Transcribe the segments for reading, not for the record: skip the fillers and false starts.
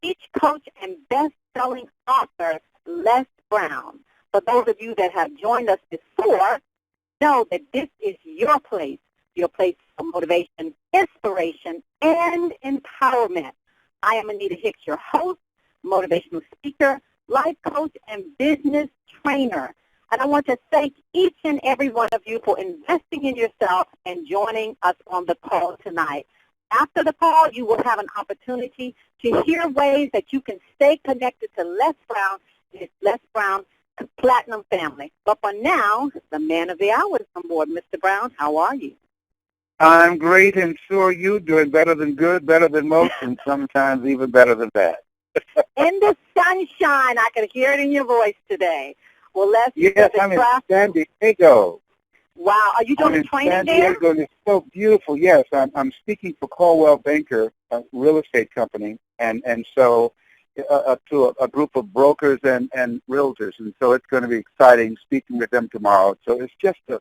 speech coach and best-selling author, Les Brown. For those of you that have joined us before, know that this is your place for motivation, inspiration, and empowerment. I am Anita Hicks, your host, motivational speaker, life coach, and business trainer. And I want to thank each and every one of you for investing in yourself and joining us on the call tonight. After the call, you will have an opportunity to hear ways that you can stay connected to Les Brown and his Les Brown Platinum family. But for now, the man of the hour is on board. Mr. Brown, how are you? I'm great, and so are you. Doing better than good, better than most, and sometimes even better than bad. In the sunshine, I can hear it in your voice today. Well, yes, I'm in San Diego. Wow, are you doing training San there? Diego, and it's so beautiful. Yes, I'm speaking for Coldwell Banker, a real estate company, and so to a group of brokers and realtors, and so it's going to be exciting speaking with them tomorrow. So it's just a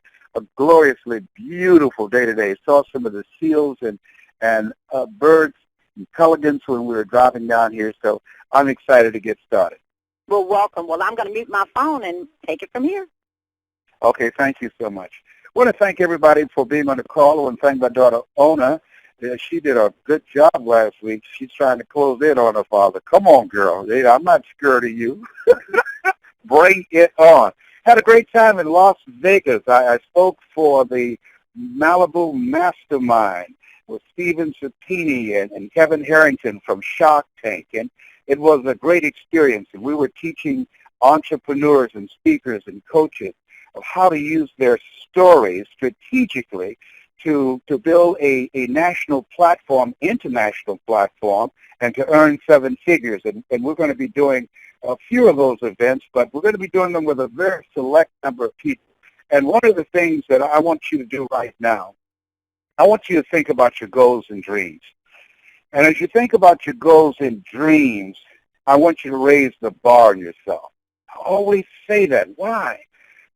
gloriously beautiful day today. Saw some of the seals and birds and pelicans when we were driving down here, so I'm excited to get started. Well, welcome. Well, I'm going to mute my phone and take it from here. Okay, thank you so much. I want to thank everybody for being on the call. I want to thank my daughter, Ona. She did a good job last week. She's trying to close in on her father. Come on, girl. I'm not scared of you. Bring it on. Had a great time in Las Vegas. I spoke for the Malibu Mastermind with Steven Sapini and Kevin Harrington from Shark Tank. And it was a great experience. And we were teaching entrepreneurs and speakers and coaches of how to use their stories strategically to build a national platform, international platform, and to earn seven figures. And we're going to be doing a few of those events, but we're going to be doing them with a very select number of people. And one of the things that I want you to do right now, I want you to think about your goals and dreams. And as you think about your goals and dreams, I want you to raise the bar on yourself. I always say that. Why?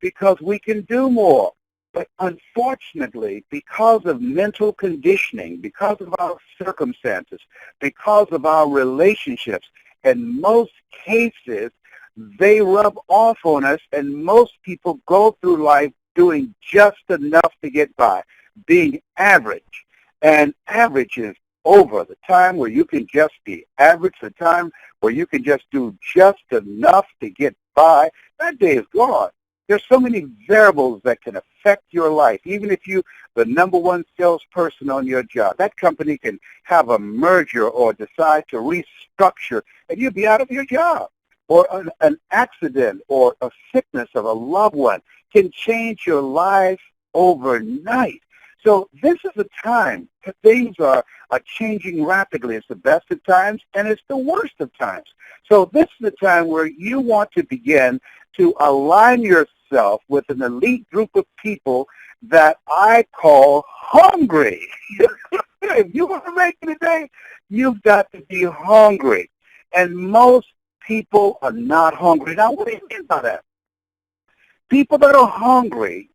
Because we can do more. But unfortunately, because of mental conditioning, because of our circumstances, because of our relationships, in most cases, they rub off on us, and most people go through life doing just enough to get by, being average. And average is over. The time where you can just be average, the time where you can just do just enough to get by, that day is gone. There's so many variables that can affect your life. Even if you're the number one salesperson on your job, that company can have a merger or decide to restructure, and you'll be out of your job. Or an accident or a sickness of a loved one can change your life overnight. So this is a time that things are changing rapidly. It's the best of times, and it's the worst of times. So this is the time where you want to begin to align yourself with an elite group of people that I call hungry. If you want to make it today, you've got to be hungry. And most people are not hungry. Now, what do you mean by that? People that are hungry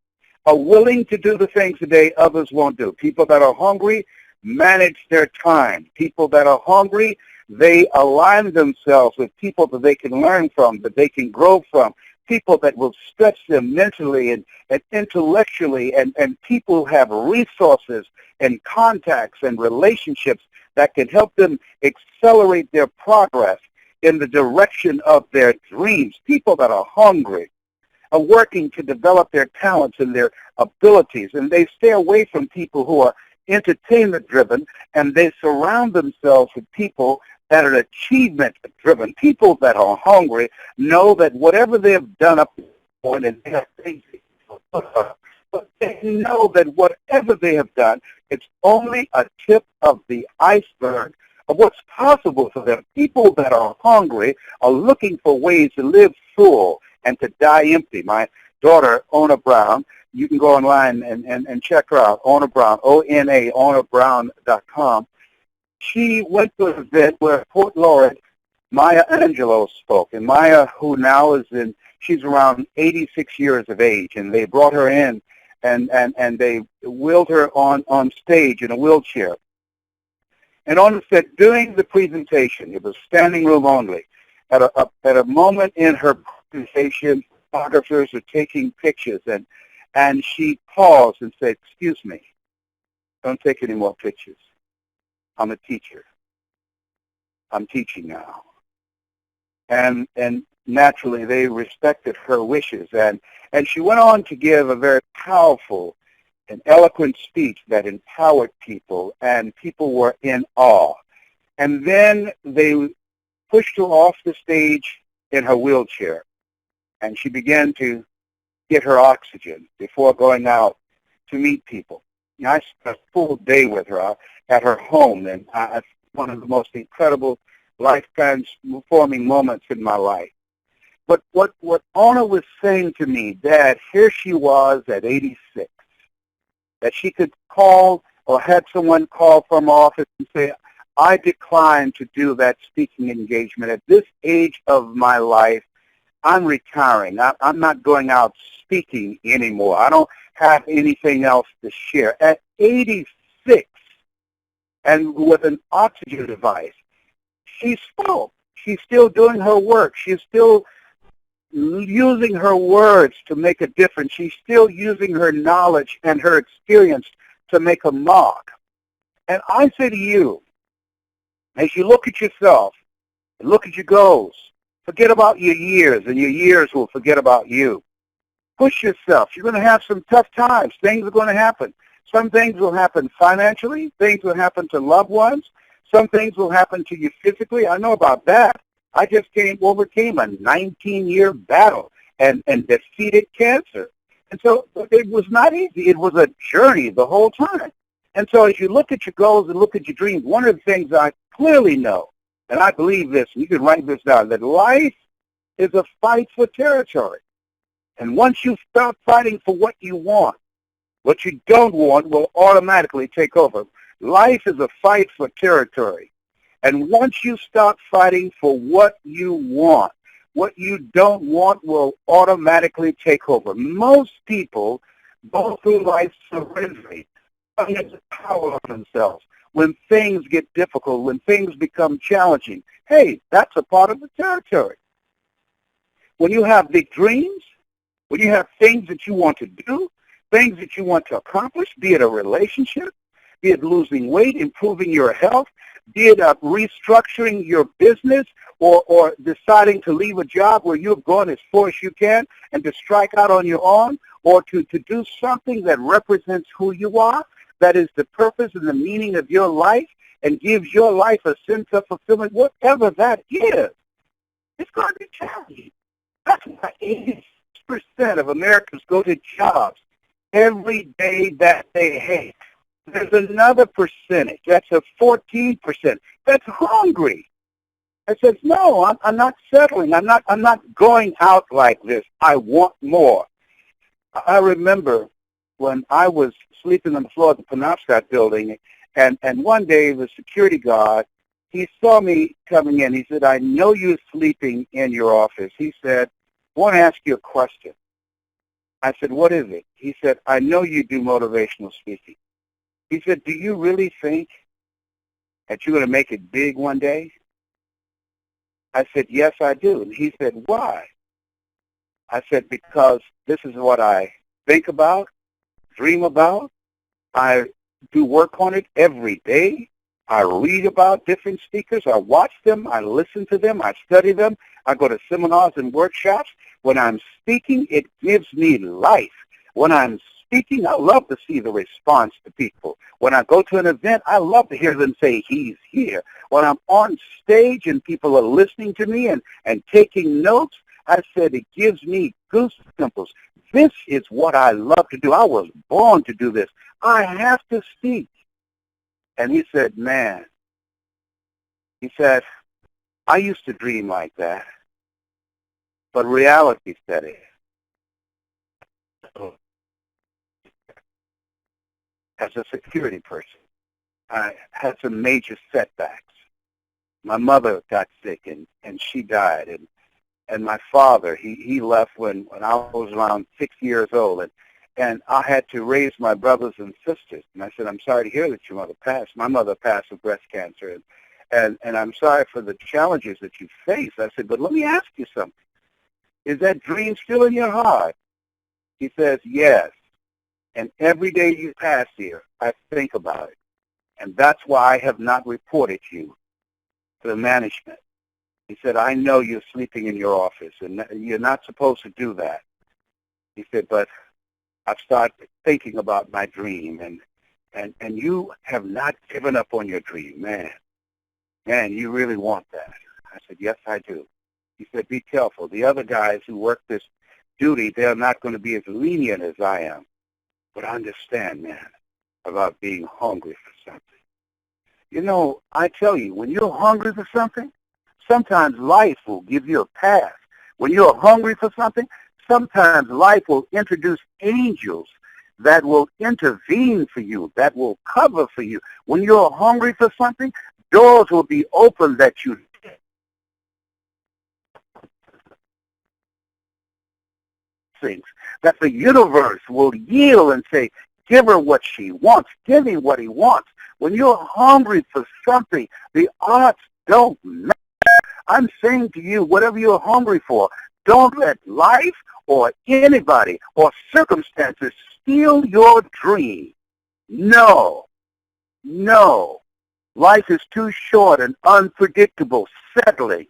are willing to do the things today others won't do. People that are hungry manage their time. People that are hungry, they align themselves with people that they can learn from, that they can grow from, people that will stretch them mentally and intellectually, and people who have resources and contacts and relationships that can help them accelerate their progress in the direction of their dreams. People that are hungry are working to develop their talents and their abilities, and they stay away from people who are entertainment-driven, and they surround themselves with people that are achievement-driven. People that are hungry know that whatever they have done up to this point, and they have things, but they know that whatever they have done, it's only a tip of the iceberg of what's possible for them. People that are hungry are looking for ways to live full and to die empty. My daughter, Ona Brown, you can go online and check her out, Ona Brown, O-N-A, OnaBrown.com. She went to an event where Port Laureate, Maya Angelou spoke. And Maya, who now she's around 86 years of age, and they brought her in and they wheeled her on stage in a wheelchair. And Ona said during the presentation, it was standing room only, at a moment in her presentation, photographers are taking pictures, and she paused and said, "Excuse me, don't take any more pictures. I'm a teacher. I'm teaching now." And naturally, they respected her wishes. And she went on to give a very powerful and eloquent speech that empowered people, and people were in awe. And then they pushed her off the stage in her wheelchair, and she began to get her oxygen before going out to meet people. I spent a full day with her at her home, and it's one of the most incredible life transforming moments in my life. But what Ona was saying to me, Dad, here she was at 86, that she could call or had someone call from office and say, "I decline to do that speaking engagement. At this age of my life, I'm retiring. I'm not going out speaking anymore. I don't have anything else to share." At 86, and with an oxygen device, she spoke. She's still doing her work. She's still using her words to make a difference. She's still using her knowledge and her experience to make a mark. And I say to you, as you look at yourself, and look at your goals, forget about your years, and your years will forget about you. Push yourself. You're going to have some tough times. Things are going to happen. Some things will happen financially. Things will happen to loved ones. Some things will happen to you physically. I know about that. I just overcame a 19-year battle and defeated cancer. And so it was not easy. It was a journey the whole time. And so as you look at your goals and look at your dreams, one of the things I clearly know, and I believe this, and you can write this down, that life is a fight for territory. And once you stop fighting for what you want, what you don't want will automatically take over. Life is a fight for territory. And once you stop fighting for what you want, what you don't want will automatically take over. Most people go through life surrendering, having the power on themselves. When things get difficult, when things become challenging, hey, that's a part of the territory. When you have big dreams, when you have things that you want to do, things that you want to accomplish, be it a relationship, be it losing weight, improving your health, be it restructuring your business, or deciding to leave a job where you've gone as far as you can and to strike out on your own, or to do something that represents who you are, that is the purpose and the meaning of your life and gives your life a sense of fulfillment, whatever that is, it's going to be challenging. That's why 80% of Americans go to jobs every day that they hate. There's another percentage, that's a 14%, that's hungry. I said, no, I'm not settling. I'm not going out like this. I want more. I remember when I was sleeping on the floor of the Penobscot building, and one day the security guard, he saw me coming in. He said, "I know you're sleeping in your office." He said, "I want to ask you a question." I said, "What is it?" He said, "I know you do motivational speaking." He said, "Do you really think that you're going to make it big one day?" I said, "Yes, I do." And he said, "Why?" I said, "Because this is what I think about, dream about. I do work on it every day. I read about different speakers. I watch them. I listen to them. I study them. I go to seminars and workshops. When I'm speaking, it gives me life. When I'm speaking, I love to see the response to people. When I go to an event, I love to hear them say, 'He's here.' When I'm on stage and people are listening to me and taking notes, I said, it gives me goosebumps. This is what I love to do. I was born to do this. I have to speak." And he said, "Man," he said, "I used to dream like that, but reality set in." As a security person, I had some major setbacks. My mother got sick and she died, and my father, he left when I was around 6 years old, And I had to raise my brothers and sisters. And I said, I'm sorry to hear that your mother passed. My mother passed with breast cancer. And I'm sorry for the challenges that you face. I said, but let me ask you something. Is that dream still in your heart? He says, yes. And every day you pass here, I think about it. And that's why I have not reported you to the management. He said, I know you're sleeping in your office, and you're not supposed to do that. He said, but I've started thinking about my dream, and you have not given up on your dream, man. Man, you really want that. I said, yes, I do. He said, be careful. The other guys who work this duty, they're not going to be as lenient as I am. But understand, man, about being hungry for something. You know, I tell you, when you're hungry for something, sometimes life will give you a pass. When you're hungry for something, sometimes life will introduce angels that will intervene for you, that will cover for you. When you're hungry for something, doors will be open that you things, that the universe will yield and say, give her what she wants, give him what he wants. When you're hungry for something, the odds don't matter. I'm saying to you, whatever you're hungry for, don't let life or anybody or circumstances steal your dream. No. No. Life is too short and unpredictable, settling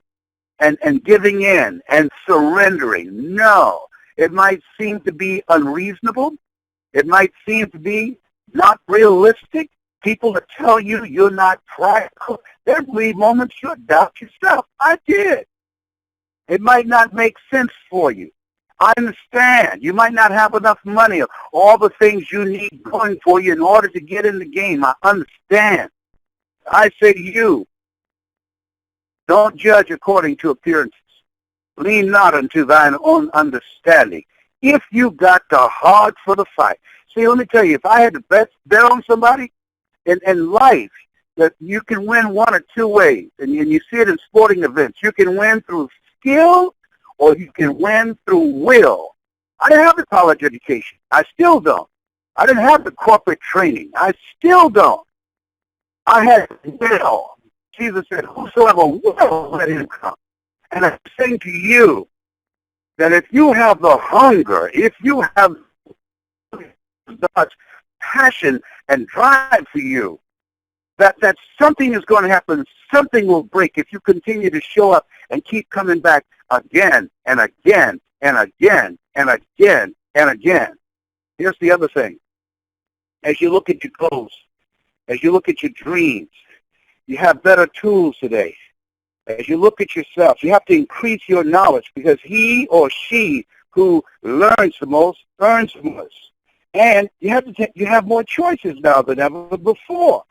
and giving in and surrendering. No. It might seem to be unreasonable. It might seem to be not realistic. People that tell you you're not practical. There will be moments you'll doubt yourself. I did. It might not make sense for you. I understand. You might not have enough money or all the things you need going for you in order to get in the game. I understand. I say to you, don't judge according to appearances. Lean not unto thine own understanding. If you got the heart for the fight. See, let me tell you, if I had to bet on somebody in life, that you can win one or two ways, and you see it in sporting events. You can win through skill, or you can win through will. I didn't have the college education. I still don't. I didn't have the corporate training. I still don't. I had will. Jesus said, whosoever will, let him come. And I'm saying to you that if you have the hunger, if you have God's passion and drive for you, that something is going to happen, something will break if you continue to show up and keep coming back again and again and again and again and again. Here's the other thing. As you look at your goals, as you look at your dreams, you have better tools today. As you look at yourself, you have to increase your knowledge, because he or she who learns the most earns the most. And you have more choices now than ever before.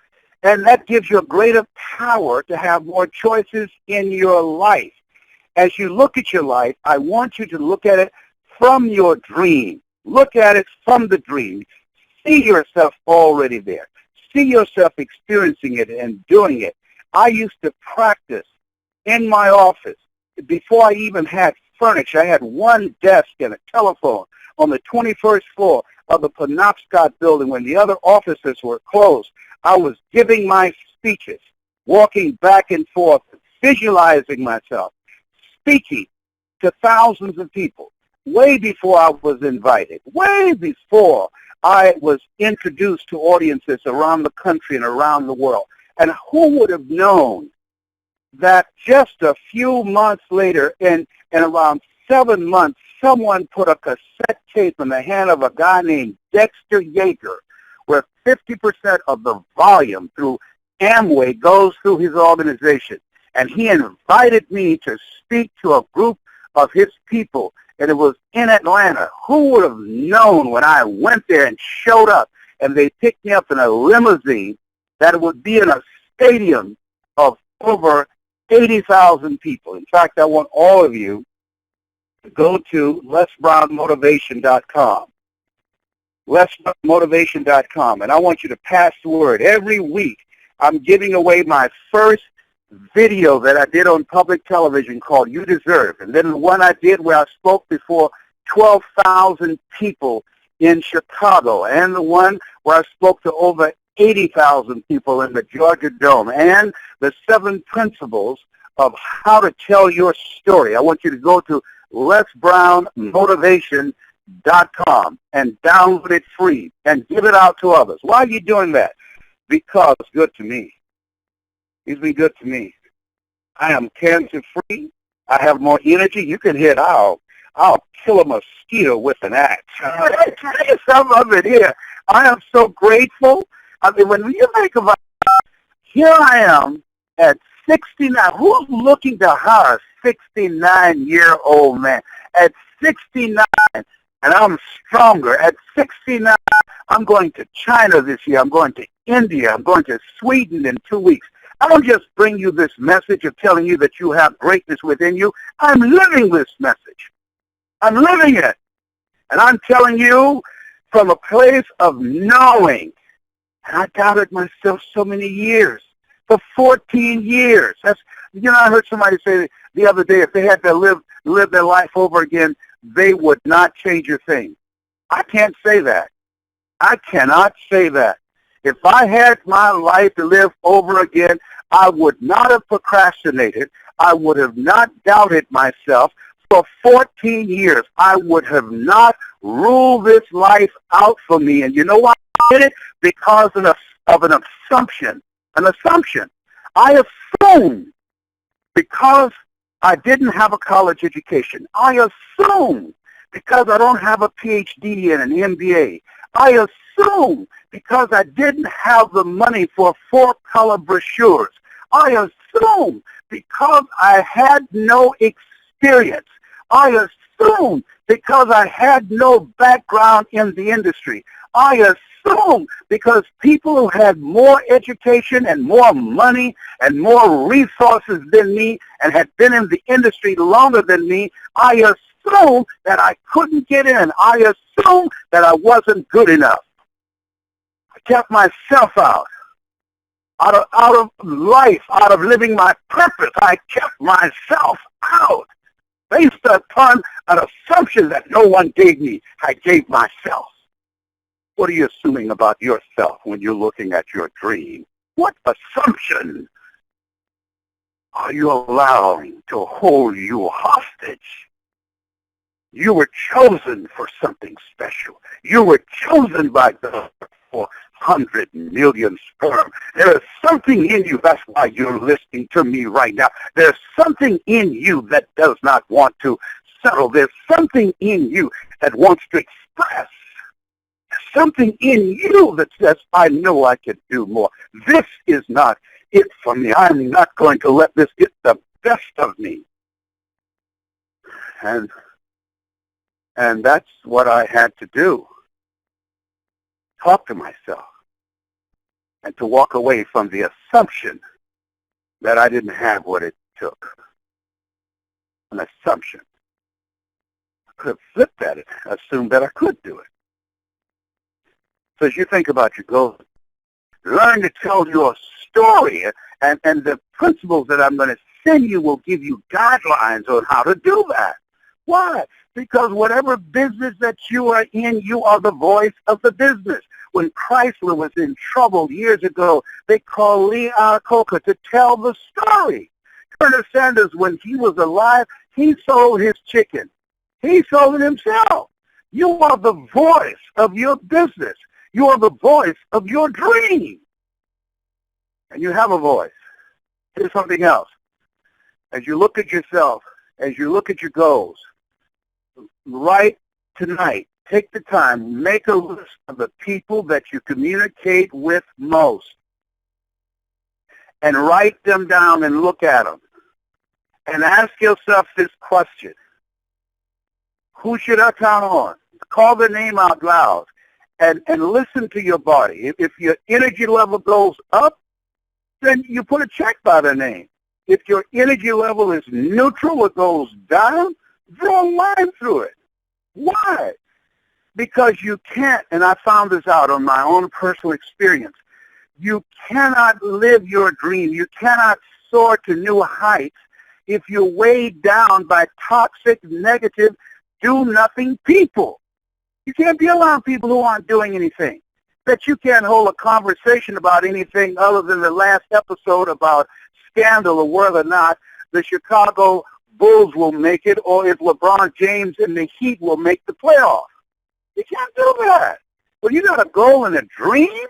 And that gives you a greater power to have more choices in your life. As you look at your life, I want you to look at it from your dream. Look at it from the dream. See yourself already there. See yourself experiencing it and doing it. I used to practice in my office. Before I even had furniture, I had one desk and a telephone on the 21st floor of the Penobscot building when the other offices were closed. I was giving my speeches, walking back and forth, visualizing myself, speaking to thousands of people, way before I was invited, way before I was introduced to audiences around the country and around the world. And who would have known that just a few months later, in around 7 months, someone put a cassette tape in the hand of a guy named Dexter Yeager, where 50% of the volume through Amway goes through his organization. And he invited me to speak to a group of his people, and it was in Atlanta. Who would have known when I went there and showed up, and they picked me up in a limousine, that it would be in a stadium of over 80,000 people. In fact, I want all of you to go to lesbrownmotivation.com. lesbrownmotivation.com, and I want you to pass the word. Every week, I'm giving away my first video that I did on public television called You Deserve, and then the one I did where I spoke before 12,000 people in Chicago, and the one where I spoke to over 80,000 people in the Georgia Dome, and the 7 principles of how to tell your story. I want you to go to LesBrownMotivation.com and download it free and give it out to others. Why are you doing that? Because it's good to me. He's been good to me. I am cancer-free. I have more energy. You can hit I'll kill a mosquito with an axe. I'll tell you some of it here. I am so grateful. I mean, when you think about it, here I am at 69. Who's looking to hire a 69-year-old man? At 69, and I'm stronger. At 69, I'm going to China this year. I'm going to India. I'm going to Sweden in 2 weeks. I don't just bring you this message of telling you that you have greatness within you. I'm living this message. I'm living it. And I'm telling you from a place of knowing. And I doubted myself so many years. For 14 years. That's, I heard somebody say the other day, if they had to live their life over again, they would not change a thing. I can't say that. I cannot say that. If I had my life to live over again, I would not have procrastinated. I would have not doubted myself. For 14 years, I would have not ruled this life out for me. And you know why I did it? Because of an assumption. An assumption. I assumed because I didn't have a college education. I assumed because I don't have a PhD and an MBA. I assumed because I didn't have the money for 4-color brochures. I assumed because I had no experience. I assumed because I had no background in the industry. I assumed because people who had more education and more money and more resources than me and had been in the industry longer than me, I assumed that I couldn't get in. I assumed that I wasn't good enough. I kept myself out of life, out of living my purpose. I kept myself out based upon an assumption that no one gave me. I gave myself. What are you assuming about yourself when you're looking at your dream? What assumption are you allowing to hold you hostage? You were chosen for something special. You were chosen by God for 100 million sperm. There is something in you. That's why you're listening to me right now. There's something in you that does not want to settle. There's something in you that wants to express. Something in you that says, I know I can do more. This is not it for me. I'm not going to let this get the best of me. And that's what I had to do. Talk to myself. And to walk away from the assumption that I didn't have what it took. An assumption. I could have flipped that and assumed that I could do it. So as you think about your goals, learn to tell your story, and the principles that I'm going to send you will give you guidelines on how to do that. Why? Because whatever business that you are in, you are the voice of the business. When Chrysler was in trouble years ago, they called Lee Iacocca to tell the story. Colonel Sanders, when he was alive, he sold his chicken. He sold it himself. You are the voice of your business. You are the voice of your dream. And you have a voice. Here's something else. As you look at yourself, as you look at your goals, right tonight, take the time, make a list of the people that you communicate with most. And write them down and look at them. And ask yourself this question. Who should I count on? Call their name out loud. And listen to your body. If your energy level goes up, then you put a check by their name. If your energy level is neutral or goes down, draw a line through it. Why? Because you can't, and I found this out on my own personal experience, you cannot live your dream. You cannot soar to new heights if you're weighed down by toxic, negative, do-nothing people. You can't be around people who aren't doing anything. Bet you can't hold a conversation about anything other than the last episode about scandal or whether or not the Chicago Bulls will make it or if LeBron James and the Heat will make the playoffs. You can't do that. When you got a goal and a dream,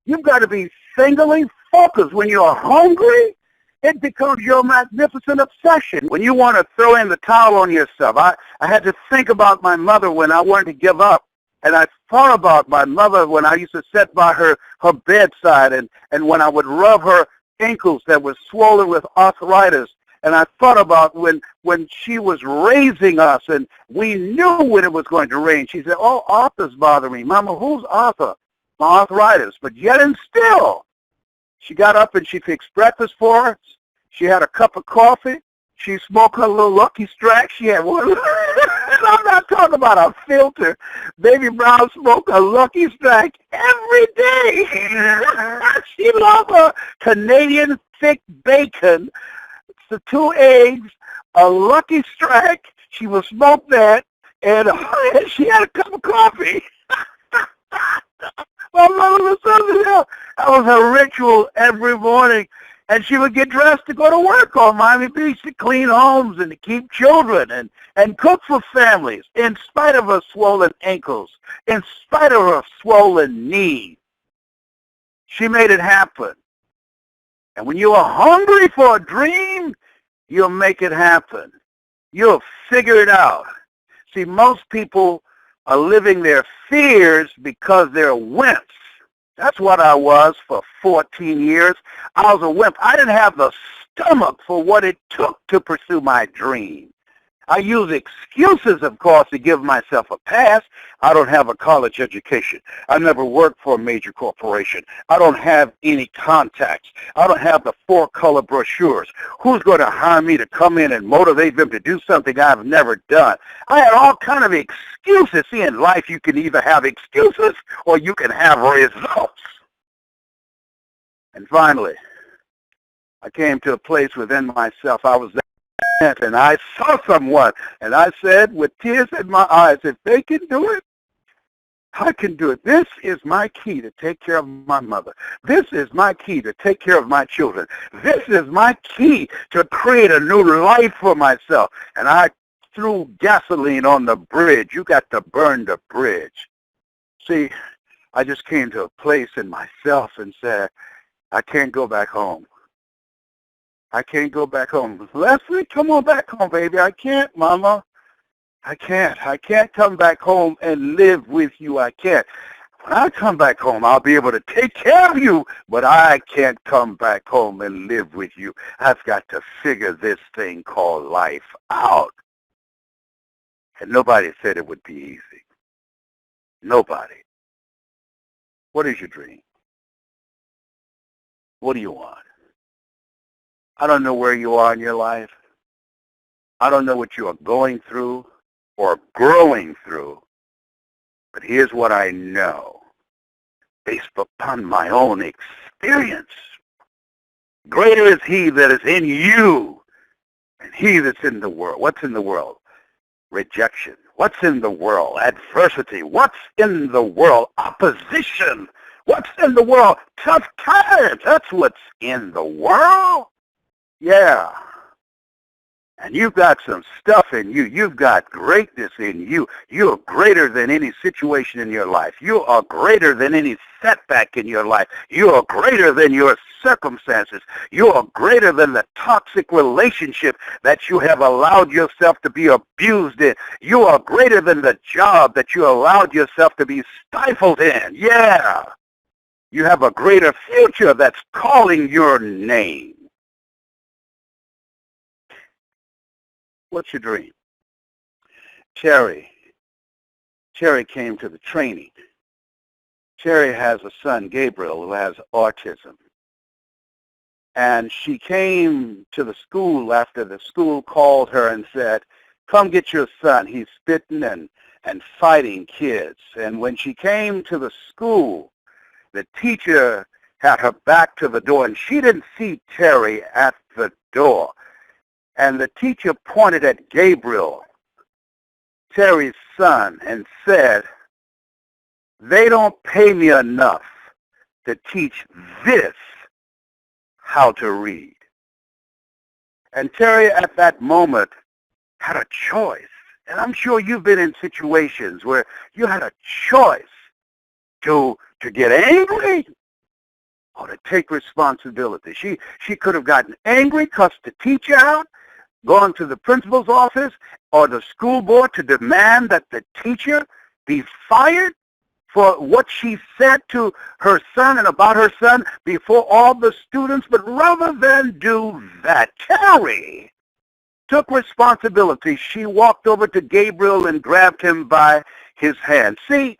you've got to be singularly focused. When you're hungry, it becomes your magnificent obsession. When you want to throw in the towel on yourself, I had to think about my mother when I wanted to give up. And I thought about my mother when I used to sit by her bedside and when I would rub her ankles that were swollen with arthritis. And I thought about when she was raising us and we knew when it was going to rain. She said, "Oh, Arthur's bothering me." "Mama, who's Arthur?" "My arthritis." But yet and still, she got up and she fixed breakfast for us. She had a cup of coffee. She smoked her little Lucky Strike. She had one. And I'm not talking about a filter. Baby Brown smoked a Lucky Strike every day. She loved her Canadian thick bacon, the 2 eggs, a Lucky Strike. She would smoke that, and she had a cup of coffee. My mother was something else. That was her ritual every morning. And she would get dressed to go to work on Miami Beach to clean homes and to keep children and cook for families in spite of her swollen ankles, in spite of her swollen knees. She made it happen. And when you are hungry for a dream, you'll make it happen. You'll figure it out. See, most people are living their fears because they're wimps. That's what I was for 14 years. I was a wimp. I didn't have the stomach for what it took to pursue my dream. I use excuses, of course, to give myself a pass. I don't have a college education. I never worked for a major corporation. I don't have any contacts. I don't have the 4-color brochures. Who's going to hire me to come in and motivate them to do something I've never done? I had all kind of excuses. See, in life, you can either have excuses or you can have results. And finally, I came to a place within myself. I was and I saw someone, and I said with tears in my eyes, if they can do it, I can do it. This is my key to take care of my mother. This is my key to take care of my children. This is my key to create a new life for myself. And I threw gasoline on the bridge. You got to burn the bridge. See, I just came to a place in myself and said, I can't go back home. I can't go back home. Leslie, come on back home, baby. I can't, Mama. I can't. I can't come back home and live with you. I can't. When I come back home, I'll be able to take care of you, but I can't come back home and live with you. I've got to figure this thing called life out. And nobody said it would be easy. Nobody. What is your dream? What do you want? I don't know where you are in your life. I don't know what you are going through or growing through. But here's what I know, based upon my own experience. Greater is he that is in you than he that's in the world. What's in the world? Rejection. What's in the world? Adversity. What's in the world? Opposition. What's in the world? Tough times. That's what's in the world. Yeah. And you've got some stuff in you. You've got greatness in you. You're greater than any situation in your life. You are greater than any setback in your life. You are greater than your circumstances. You are greater than the toxic relationship that you have allowed yourself to be abused in. You are greater than the job that you allowed yourself to be stifled in. Yeah. You have a greater future that's calling your name. What's your dream? Cherry came to the training. Cherry has a son, Gabriel, who has autism. And she came to the school after the school called her and said, come get your son. He's spitting and fighting kids. And when she came to the school, the teacher had her back to the door, and she didn't see Terry at the door. And the teacher pointed at Gabriel, Terry's son, and said, They don't pay me enough to teach this how to read. And Terry, at that moment, had a choice. And I'm sure you've been in situations where you had a choice to get angry or to take responsibility. She could have gotten angry, cussed the teacher out, gone to the principal's office or the school board to demand that the teacher be fired for what she said to her son and about her son before all the students. But rather than do that, Terry took responsibility. She walked over to Gabriel and grabbed him by his hand. See,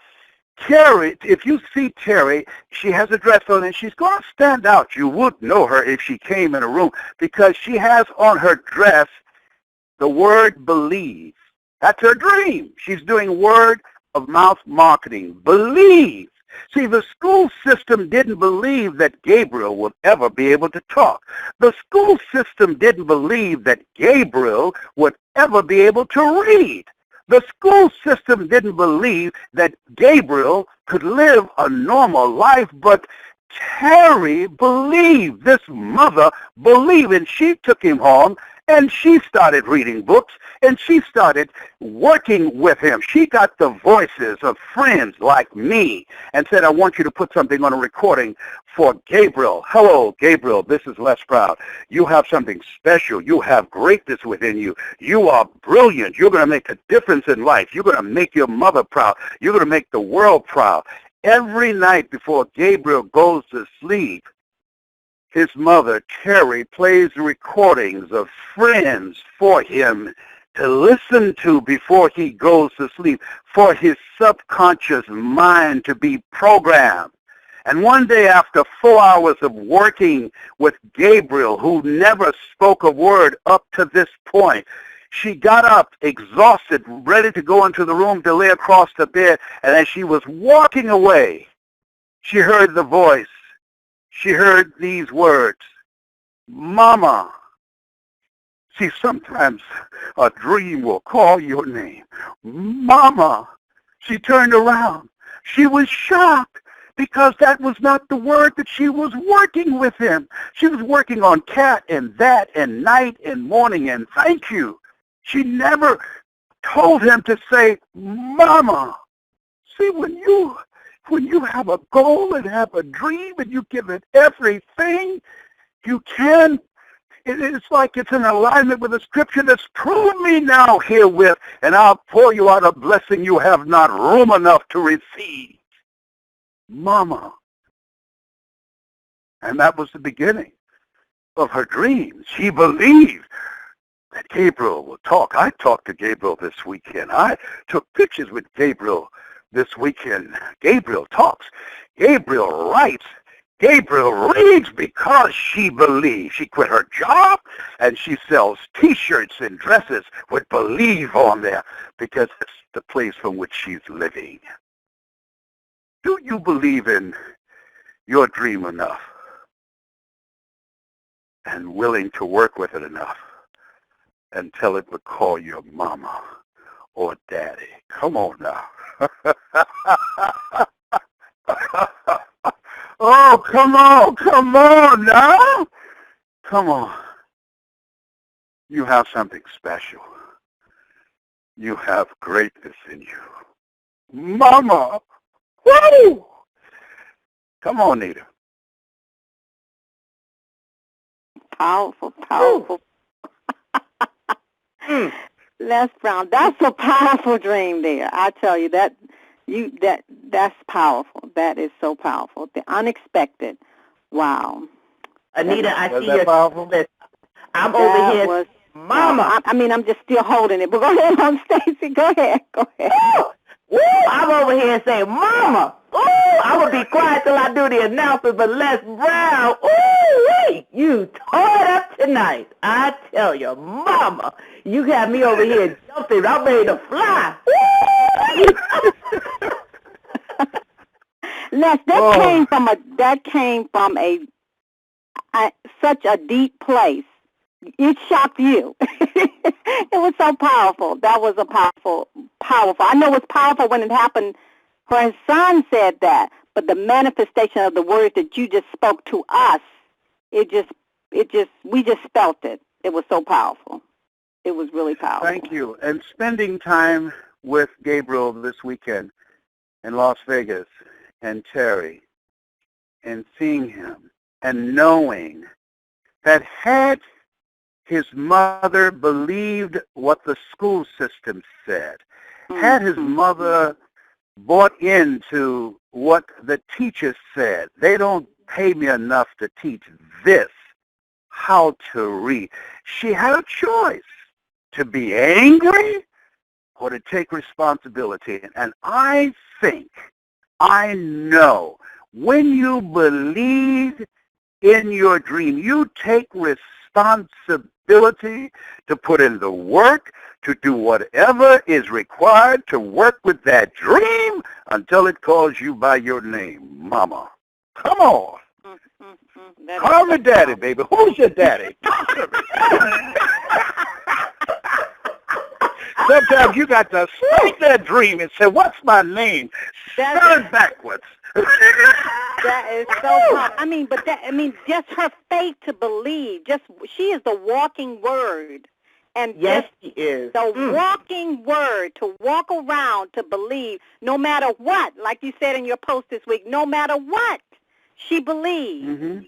Terry, if you see Terry, she has a dress on and she's going to stand out. You would know her if she came in a room because she has on her dress the word believe. That's her dream. She's doing word of mouth marketing. Believe. See, the school system didn't believe that Gabriel would ever be able to talk. The school system didn't believe that Gabriel would ever be able to read. The school system didn't believe that Gabriel could live a normal life, but Terry believed. This mother believed, and she took him home, and she started reading books, and she started working with him. She got the voices of friends like me and said, I want you to put something on a recording for Gabriel. Hello, Gabriel, this is Les Brown. You have something special. You have greatness within you. You are brilliant. You're going to make a difference in life. You're going to make your mother proud. You're going to make the world proud. Every night before Gabriel goes to sleep, his mother, Terry, plays recordings of friends for him to listen to before he goes to sleep, for his subconscious mind to be programmed. And one day after 4 hours of working with Gabriel, who never spoke a word up to this point, she got up, exhausted, ready to go into the room to lay across the bed, and as she was walking away, she heard the voice. She heard these words, Mama. See, sometimes a dream will call your name. Mama. She turned around. She was shocked because that was not the word that she was working with him. She was working on cat and that and night and morning and thank you. She never told him to say, Mama. See, when you have a goal and have a dream and you give it everything you can, it's like it's in alignment with the scripture that's prove me now herewith, and I'll pour you out a blessing you have not room enough to receive. Mama. And that was the beginning of her dream. She believed that Gabriel would talk. I talked to Gabriel this weekend. I took pictures with Gabriel this weekend. Gabriel talks. Gabriel writes. Gabriel reads because she believes. She quit her job and she sells T-shirts and dresses with believe on there because it's the place from which she's living. Do you believe in your dream enough and willing to work with it enough until it would call your mama or daddy? Come on now. Oh, come on now. Come on. You have something special. You have greatness in you. Mama. Woo! Come on, Nita. Powerful, powerful. Les Brown, that's a powerful dream there. I tell you, that's powerful. That is so powerful. The unexpected. Wow. Anita, I see your list. I'm over here. Mama. I'm just still holding it. But go ahead, Stacy. Go ahead. Ooh, I'm over here saying, Mama. Ooh, I'm going to be quiet till I do the announcement, but Les Brown, ooh, wait, you tore it up tonight. I tell you, Mama, you got me over here jumping. I'm ready to fly. Les, that came from such a deep place. It shocked you. It was so powerful. That was a powerful. I know it's powerful when it happened Her son said that, but the manifestation of the words that you just spoke to us, we just felt it. It was so powerful. It was really powerful. Thank you. And spending time with Gabriel this weekend in Las Vegas and Terry and seeing him and knowing that had his mother believed what the school system said, had his mother bought into what the teachers said, they don't pay me enough to teach this, how to read. She had a choice to be angry or to take responsibility. And I know, when you believe in your dream, you take responsibility to put in the work, to do whatever is required to work with that dream until it calls you by your name, Mama. Come on. Call me Daddy, baby. Who's your daddy? Talk to me. Sometimes you got to speak that dream and say, what's my name? Spell it backwards. That is so hard. Just her faith to believe. She is the walking word. And yes, she is. The walking word, to walk around, to believe, no matter what, like you said in your post this week, no matter what, she believed. Mm-hmm.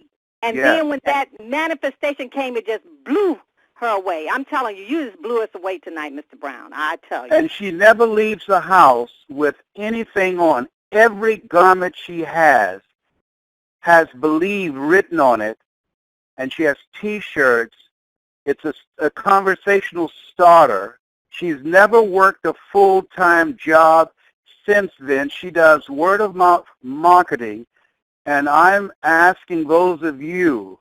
And then when that manifestation came, it just blew her away. I'm telling you, you just blew us away tonight, Mr. Brown. I tell you. And she never leaves the house with anything on. Every garment she has believe written on it, and she has T-shirts. It's a conversational starter. She's never worked a full-time job since then. She does word-of-mouth marketing, and I'm asking those of you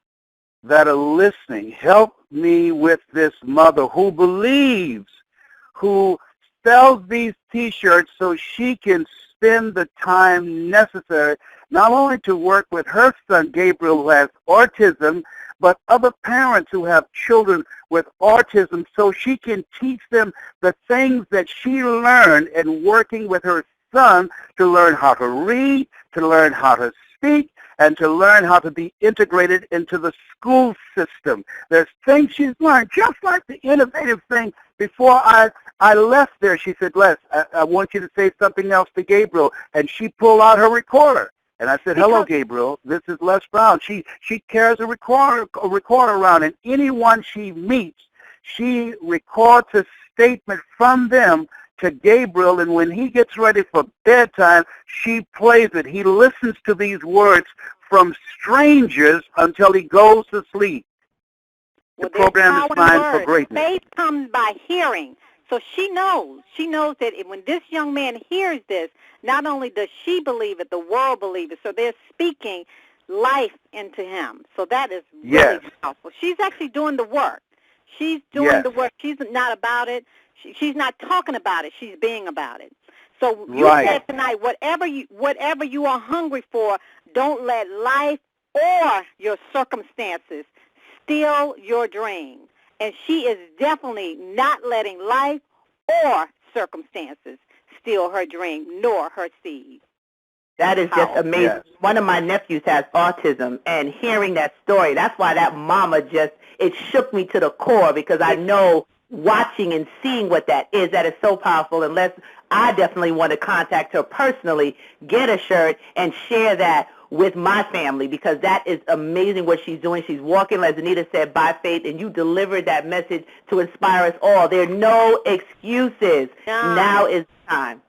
that are listening, help me with this mother who believes, who sells these T-shirts so she can spend the time necessary not only to work with her son Gabriel, who has autism, but other parents who have children with autism, so she can teach them the things that she learned in working with her son, to learn how to read, to learn how to speak, and to learn how to be integrated into the school system. There's things she's learned, just like the innovative thing. Before I left there, she said, Les, I want you to say something else to Gabriel. And she pulled out her recorder. And I said, hello, Gabriel, this is Les Brown. She carries a recorder around, and anyone she meets, she records a statement from them to Gabriel, and when he gets ready for bedtime, she plays it. He listens to these words from strangers until he goes to sleep. The program is Mind for Greatness. Faith comes by hearing. So she knows that when this young man hears this, not only does she believe it, the world believes it. So they're speaking life into him. So that is really powerful. She's actually doing the work. She's doing the work. She's not about it. She's not talking about it. She's being about it. So you said tonight, whatever you are hungry for, don't let life or your circumstances steal your dream. And she is definitely not letting life or circumstances steal her dream nor her seed. That is just amazing. Yes. One of my nephews has autism, and hearing that story, that's why that mama it shook me to the core, because I know watching and seeing what that is so powerful. Unless I definitely want to contact her personally, get a shirt, and share that with my family, because that is amazing what she's doing. She's walking, as Anita said, by faith, and you delivered that message to inspire us all. There are no excuses. Now is the time.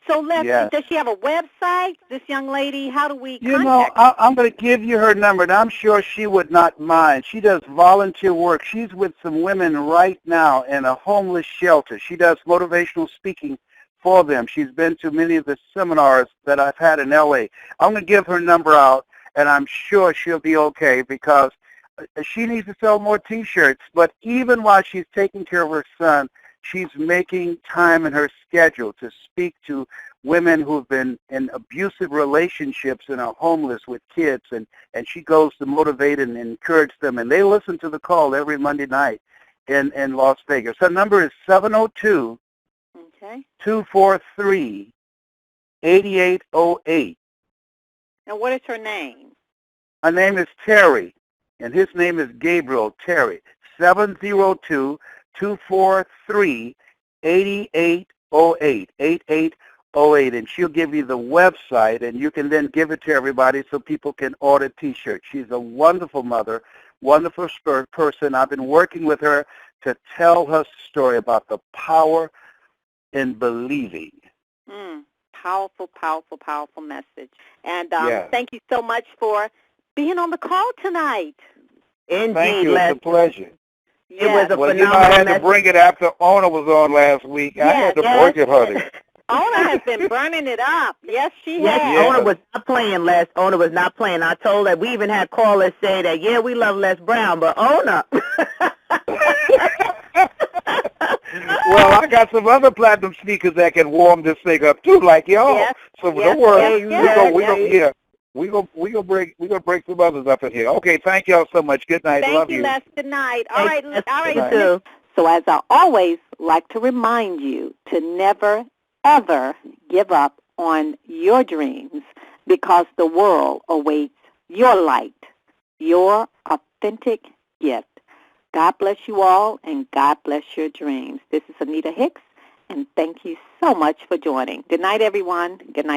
So does she have a website, this young lady? How do we contact her? You know, I'm going to give you her number, and I'm sure she would not mind. She does volunteer work. She's with some women right now in a homeless shelter. She does motivational speaking for them. She's been to many of the seminars that I've had in L.A. I'm going to give her number out, and I'm sure she'll be okay, because she needs to sell more T-shirts. But even while she's taking care of her son, she's making time in her schedule to speak to women who have been in abusive relationships and are homeless with kids, and she goes to motivate and encourage them. And they listen to the call every Monday night in Las Vegas. Her number is 702-243-8888. 8808. And what is her name? Her name is Terry, and his name is Gabriel Terry. 702-243-8808, 8808, and she'll give you the website, and you can then give it to everybody so people can order T-shirts. She's a wonderful mother, wonderful person. I've been working with her to tell her story about the power in believing. Powerful, powerful, powerful message. And Yes. Thank you so much for being on the call tonight. Indeed, Thank you. Les. It's a pleasure. It was a Well, phenomenal I had to message. bring it after Ona was on last week. I had to Yes. bring it, honey. Ona has been burning it up. Yes, she Yes, has. Yeah. Ona was not playing, Les. Ona was not playing. I told her, we even had callers say that, yeah, we love Les Brown, but Ona. Well, I got some other platinum sneakers that can warm this thing up too, like y'all. Yes, So yes, don't worry. yes, We gonna break some others up in here. Okay, thank y'all so much. Good night. Thank Love you, you. Les. Good night. All right, Yes, all right. Good night. too. So as I always like to remind you to never, ever give up on your dreams, because the world awaits your light, your authentic gift. God bless you all, and God bless your dreams. This is Anita Hicks, and thank you so much for joining. Good night, everyone. Good night.